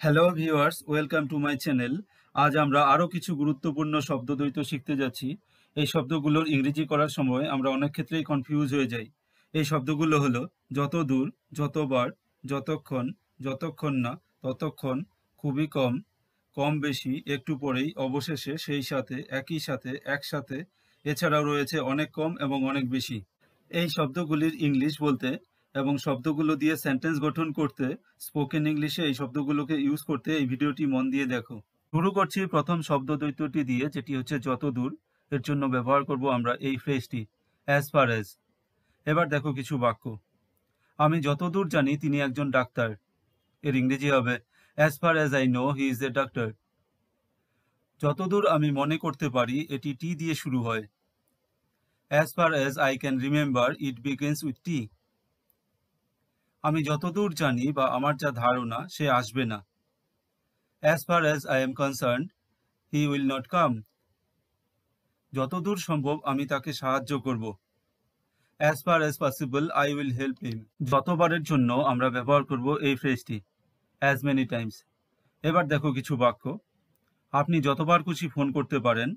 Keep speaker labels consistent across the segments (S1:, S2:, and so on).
S1: Hello viewers, welcome to my channel. আজ আমরা আরও কিছু গুরুত্বপূর্ণ শব্দদ্বৈত শিখতে যাচ্ছি। এই শব্দগুলোর ইংরেজি করার সময় আমরা অনেক ক্ষেত্রেই কনফিউজ হয়ে যাই। এই শব্দগুলো হলো যত দূর, যতবার, যতক্ষণ, যতক্ষণ না, ততক্ষণ, খুবই কম, কম বেশি, একটু পরেই, অবশেষে, সেই সাথে, একই সাথে, একসাথে। এছাড়াও রয়েছে অনেক কম এবং অনেক বেশি। এই শব্দগুলির ইংলিশ বলতে এবং শব্দগুলো দিয়ে সেন্টেন্স গঠন করতে, স্পোকেন ইংলিশে এই শব্দগুলোকে ইউজ করতে এই ভিডিওটি মন দিয়ে দেখো। শুরু করছি প্রথম শব্দদ্বৈতটি দিয়ে, যেটি হচ্ছে যত দূর। এর জন্য ব্যবহার করব আমরা এই ফ্রেজটি অ্যাজ ফার অ্যাজ। এবার দেখো কিছু বাক্য। আমি যতদূর জানি তিনি একজন ডাক্তার। এর ইংরেজি হবে as far as I know he is a doctor. যতদূর আমি মনে করতে পারি, এটি টি দিয়ে শুরু হয়। As far as I can remember, it begins with T. আমি যতদূর জানি বা আমার যা ধারণা, সে আসবে না। As far as I am concerned, he will not come. যতদূর সম্ভব আমি তাকে সাহায্য করব। As far as possible, I will help him. যতবারের জন্য আমরা ব্যবহার করব এই ফ্রেজটি as many times. এবার দেখো কিছু বাক্য। আপনি যতবার খুশি ফোন করতে পারেন।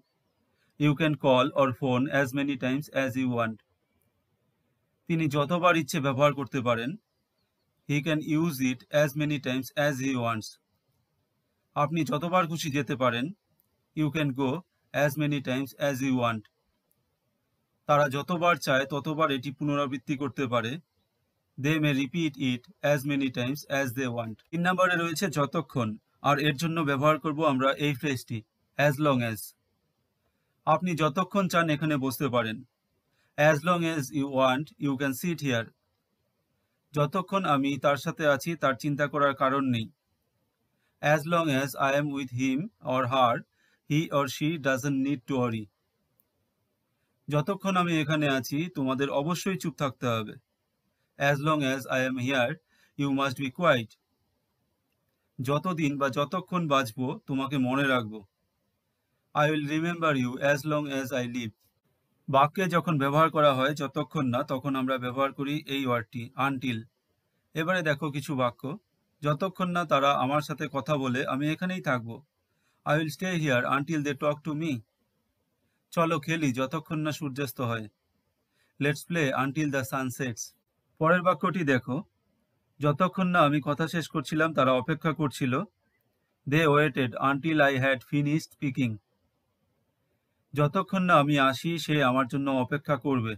S1: You can call or phone as many times as you want. তিনি যতবার ইচ্ছে ব্যবহার করতে পারেন। He can use it as many times as he wants. আপনি যতবার খুশি যেতে পারেন। You can go as many times as you want. তারা যতবার চায় ততবার এটি পুনরাবৃত্তি করতে পারে। They may repeat it as many times as they want. 3 নম্বরে রয়েছে যতক্ষণ, আর এর জন্য ব্যবহার করব আমরা এই ফ্রেজটি as long as. আপনি যতক্ষণ চান এখানে বসতে পারেন। As long as you want, you can sit here. যতক্ষণ আমি তার সাথে আছি তার চিন্তা করার কারণ নেই। As long as I am with him or her, he or she doesn't need to worry. যতক্ষণ আমি এখানে আছি তোমাদের অবশ্যই চুপ থাকতে হবে। As long as I am here, you must be quiet. যতদিন বা যতক্ষণ বাঁচবো তোমাকে মনে রাখবো। I will remember you as long as I live. বাক্যে যখন ব্যবহার করা হয় যতক্ষণ না, তখন আমরা ব্যবহার করি এই ওয়ার্ডটি until. এবারে দেখো কিছু বাক্য। যতক্ষণ না তারা আমার সাথে কথা বলে আমি এখানেই থাকবো। I will stay here until they talk to me. চলো খেলি যতক্ষণ না সূর্যাস্ত হয়। Let's play until the sun sets. পরের বাক্যটি দেখো। যতক্ষণ না আমি কথা শেষ করছিলাম তারা অপেক্ষা করছিল। They waited until I had finished speaking. যতক্ষণ না আমি আসি সে আমার জন্য অপেক্ষা করবে।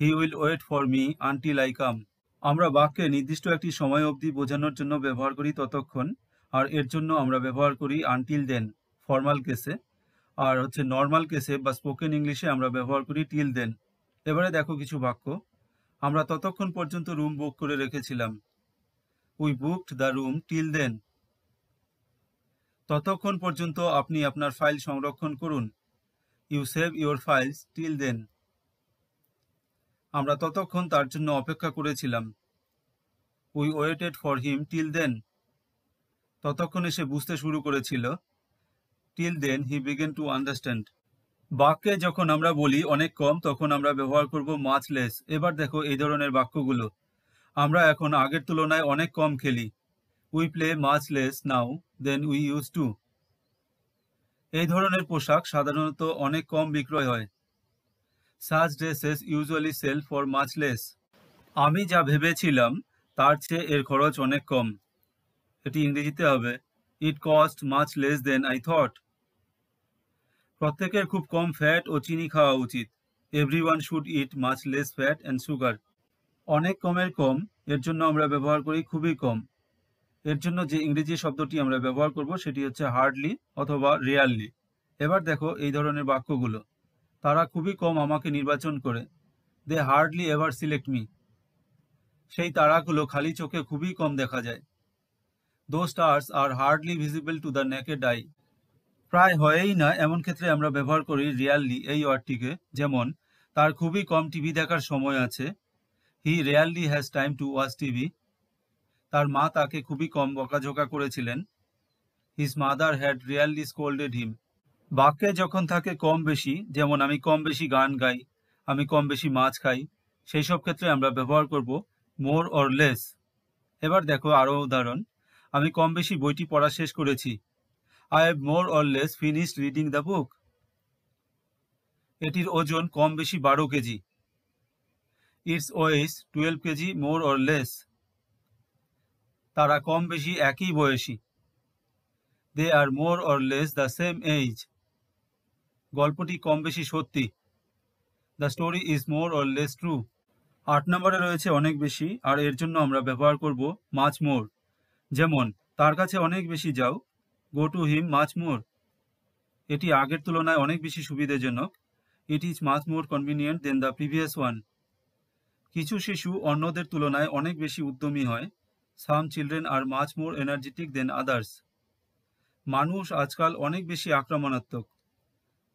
S1: He will wait for me until I come. আমরা বাক্যে নির্দিষ্ট একটি সময় অবধি বোঝানোর জন্য ব্যবহার করি ততক্ষণ, আর এর জন্য আমরা ব্যবহার করি until then ফর্মাল কেসে, আর হচ্ছে নর্মাল কেসে বা স্পোকেন ইংলিশে আমরা ব্যবহার করি till then. এবারে দেখো কিছু বাক্য। আমরা ততক্ষণ পর্যন্ত রুম বুক করে রেখেছিলাম। We booked the room till then. ততক্ষণ পর্যন্ত আপনি আপনার ফাইল সংরক্ষণ করুন। You save your files till then. আমরা ততক্ষণ তার জন্য অপেক্ষা করেছিলাম। We waited for him till then. ততক্ষণে সে বুঝতে শুরু করেছিল। Till then he began to understand. বাক্যে যখন আমরা বলি অনেক কম, তখন আমরা ব্যবহার করব much less. এবার দেখো এই ধরনের বাক্যগুলো। আমরা এখন আগের তুলনায় অনেক কম খেলি। We play much less now than we used to. এই ধরনের পোশাক সাধারণত অনেক কম বিক্রয় হয়। Such dresses usually sell for much less. আমি যা ভেবেছিলাম তার চেয়ে এর খরচ অনেক কম। এটি ইংরেজিতে হবে It cost much less than I thought. প্রত্যেকের খুব কম ফ্যাট ও চিনি খাওয়া উচিত। Everyone should eat much less fat and sugar. অনেক কমের কম, এর জন্য আমরা ব্যবহার করি খুবই কম। এর জন্য যে ইংরেজি শব্দটি আমরা ব্যবহার করব সেটি হচ্ছে হার্ডলি অথবা রেয়ারলি। এবার দেখো এই ধরনের বাক্যগুলো। তারা খুবই কম আমাকে নির্বাচন করে। They hardly ever select me. সেই তারাগুলো খালি চোখে খুবই কম দেখা যায়। Those stars are hardly visible to the naked eye. প্রায় হয়ই না এমন ক্ষেত্রে আমরা ব্যবহার করি রিয়ারলি এই ওয়ার্ডটিকে, যেমন তার খুবই কম টিভি দেখার সময় আছে। He rarely has time to watch TV. তার মা তাকে খুবই কম বকাঝকা করেছিলেন। His mother had rarely scolded him. বাক্যে যখন থাকে কম বেশি, যেমন আমি কম বেশি গান গাই, আমি কম বেশি মাছ খাই, সেই সব ক্ষেত্রে আমরা ব্যবহার করব more or less. এবার দেখো আরও উদাহরণ। আমি কম বেশি বইটি পড়া শেষ করেছি। I have more or less finished reading the book. এটির ওজন কম বেশি 12 KG. It's weighs 12 KG more or less. তারা কম বেশি একই বয়সী। They are more or less the same age. গল্পটি কম বেশি সত্যি। The story is more or less true. 8 নম্বরে রয়েছে অনেক বেশি, আর এর জন্য আমরা ব্যবহার করব মাচ মোর। যেমন তার কাছে অনেক বেশি যাও, go to him much more. এটি আগের তুলনায় অনেক বেশি সুবিধাজনক। It is much more convenient than the previous one. কিছু শিশু অন্যদের তুলনায় অনেক বেশি উদ্যমী হয়। Some children are much more energetic than others. মানুষ আজকাল অনেক বেশি আক্রমণাত্মক।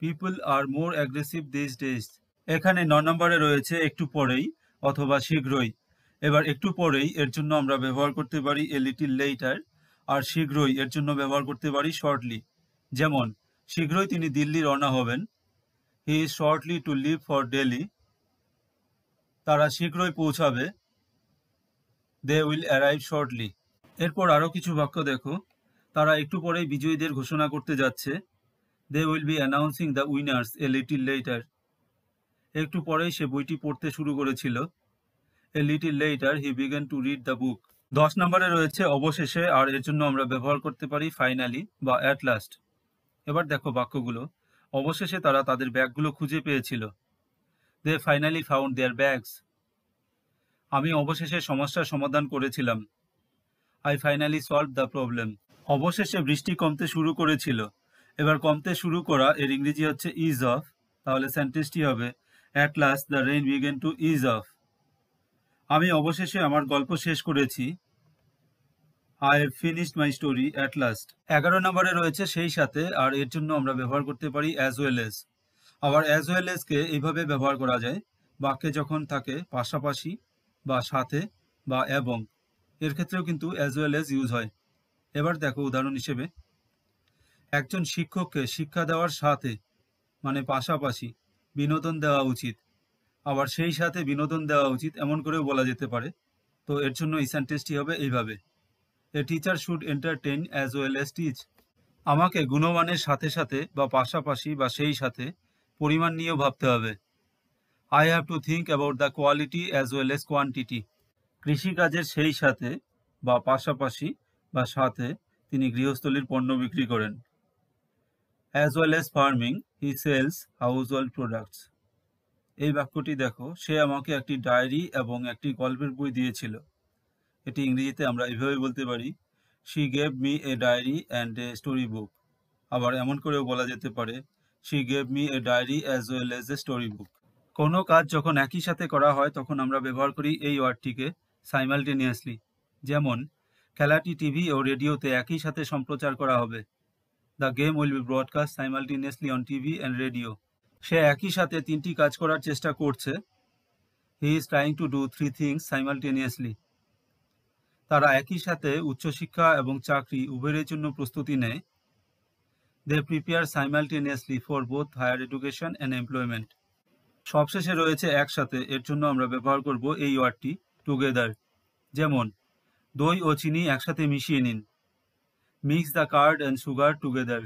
S1: People are more aggressive these days. এখানে 9 নম্বরে রয়েছে একটু পরেই অথবা শীঘ্রই। এবার একটু পরেই এর জন্য আমরা ব্যবহার করতে পারি এ লিটিল লেটার, আর শীঘ্রই এর জন্য ব্যবহার করতে পারি শর্টলি। যেমন শীঘ্রই তিনি দিল্লি রওনা হবেন। He is shortly to leave for Delhi. তারা শীঘ্রই পৌঁছাবে। They will arrive shortly. এরপর আরও কিছু বাক্য দেখো। তারা একটু পরেই বিজয়ীদের ঘোষণা করতে যাচ্ছে। They will be announcing the winners a little later. একটু পরেই সে বইটি পড়তে শুরু করেছিল। A little later he began to read the book. 10 নম্বরে রয়েছে অবশেষে, আর এর জন্য আমরা ব্যবহার করতে পারি ফাইনালি বা অ্যাট লাস্ট। এবার দেখো বাক্যগুলো। অবশেষে তারা তাদের ব্যাগগুলো খুঁজে পেয়েছিল। দে ফাইনালি ফাউন্ড দেয়ার ব্যাগস। আমি অবশেষে সমস্যার সমাধান করেছিলাম। I finally solve the problem. অবশেষে বৃষ্টি কমতে শুরু করেছিল। এবার কমতে শুরু করা এর ইংরেজি হচ্ছে ইজ অফ। তাহলে সেন্টেন্সটি হবে at last the rain began to ease off. আমি অবশেষে আমার গল্প শেষ করেছি। I have finished my story at last. 11 নম্বরে রয়েছে সেই সাথে, আর এর জন্য আমরা ব্যবহার করতে পারি অ্যাজ ওয়েল এজ। আবার অ্যাজ ওয়েল এজকে এইভাবে ব্যবহার করা যায় বাক্যে যখন থাকে পাশাপাশি বা সাথে বা এবং। এর ক্ষেত্রেও কিন্তু অ্যাজ ওয়েল এজ ইউজ হয়। এবার দেখো উদাহরণ হিসেবে, একজন শিক্ষককে শিক্ষা দেওয়ার সাথে মানে পাশাপাশি বিনোদন দেওয়া উচিত। আবার সেই সাথে বিনোদন দেওয়া উচিত এমন করেও বলা যেতে পারে। তো এর জন্য এই সেন্টেন্সটি হবে এইভাবে, a teacher should entertain as well as teach. আমাকে গুণমানের সাথে সাথে বা পাশাপাশি বা সেই সাথে পরিমাণ নিয়েও ভাবতে হবে। I have to think about the quality as well as quantity. কৃষিকাজের সেই সাথে বা পাশাপাশি বা সাথে তিনি গৃহস্থলীর পণ্য বিক্রি করেন। As well as farming he sells household products. এই বাক্যটি দেখো, সে আমাকে একটি ডায়েরি এবং একটি গল্পের বই দিয়েছিল। এটি ইংরেজিতে আমরা এভাবে বলতে পারি, she gave me a diary and a story book. আবার এমন করেও বলা যেতে পারে, she gave me a diary as well as a story book. কোনো কাজ যখন একই সাথে করা হয় তখন আমরা ব্যবহার করি এই ওয়ার্ডটিকে সাইমালটেনিয়াসলি। যেমন খেলাটি টিভি ও রেডিওতে একই সাথে সম্প্রচার করা হবে। The game will be broadcast simultaneously on TV and radio. সে একই সাথে 3টি কাজ করার চেষ্টা করছে। He is trying to do 3 things simultaneously. তারা একই সাথে উচ্চশিক্ষা এবং চাকরি উভয়ের জন্য প্রস্তুতি নেয়। They prepare simultaneously for both higher education and employment. সবশেষে রয়েছে একসাথে, এর জন্য আমরা ব্যবহার করব এই ওয়ার্ডটি টুগেদার। যেমন দই ও চিনি একসাথে মিশিয়ে নিন। Mix the curd and sugar together.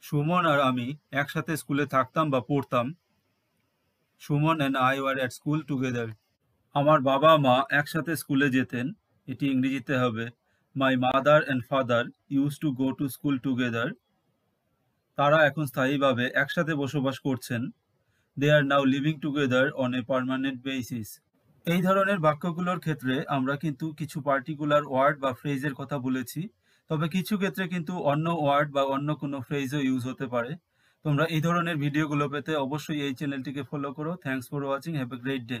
S1: Suman আর আমি একসাথে স্কুলে থাকতাম বা পড়তাম। Suman and I were at school together. আমার বাবা মা একসাথে স্কুলে যেতেন। এটি ইংরেজিতে হবে my mother and father use to go to school together. তারা এখন স্থায়ীভাবে একসাথে বসবাস করছেন। They are now living together on a permanent basis. এই ধরনের বাক্যগুলোর ক্ষেত্রে আমরা কিন্তু কিছু পার্টিকুলার ওয়ার্ড বা ফ্রেজের কথা বলেছি, তবে কিছু ক্ষেত্রে কিন্তু অন্য ওয়ার্ড বা অন্য কোনো ফ্রেজও ইউজ হতে পারে। তোমরা এই ধরনের ভিডিওগুলো পেতে অবশ্যই এই চ্যানেলটিকে ফলো করো। Thanks for watching. Have a great day.